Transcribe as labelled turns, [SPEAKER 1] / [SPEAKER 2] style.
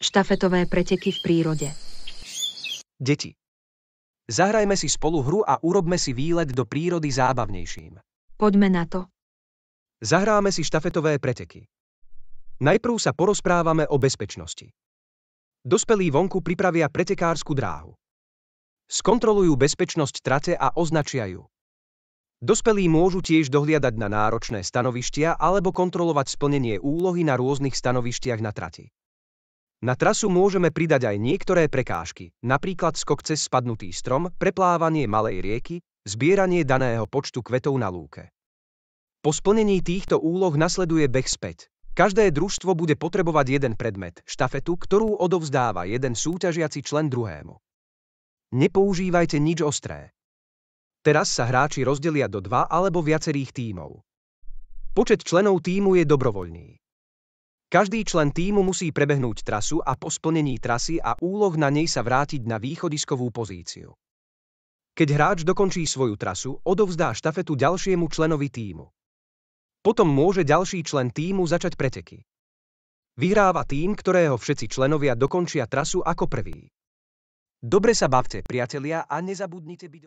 [SPEAKER 1] Štafetové preteky v prírode.
[SPEAKER 2] Deti. Zahrajme si spolu hru a urobme si výlet do prírody zábavnejším.
[SPEAKER 1] Poďme na to.
[SPEAKER 2] Zahráme si štafetové preteky. Najprv sa porozprávame o bezpečnosti. Dospelí vonku pripravia pretekársku dráhu. Skontrolujú bezpečnosť trate a označia ju. Dospelí môžu tiež dohliadať na náročné stanovištia alebo kontrolovať splnenie úlohy na rôznych stanovištiach na trati. Na trasu môžeme pridať aj niektoré prekážky, napríklad skok cez spadnutý strom, preplávanie malej rieky, zbieranie daného počtu kvetov na lúke. Po splnení týchto úloh nasleduje beh späť. Každé družstvo bude potrebovať jeden predmet, štafetu, ktorú odovzdáva jeden súťažiaci člen druhému. Nepoužívajte nič ostré. Teraz sa hráči rozdelia do 2 alebo viacerých tímov. Počet členov tímu je dobrovoľný. Každý člen tímu musí prebehnúť trasu a po splnení trasy a úloh na nej sa vrátiť na východiskovú pozíciu. Keď hráč dokončí svoju trasu, odovzdá štafetu ďalšiemu členovi tímu. Potom môže ďalší člen tímu začať preteky. Vyhráva tím, ktorého všetci členovia dokončia trasu ako prvý. Dobre sa bavte, priatelia, a nezabudnite byť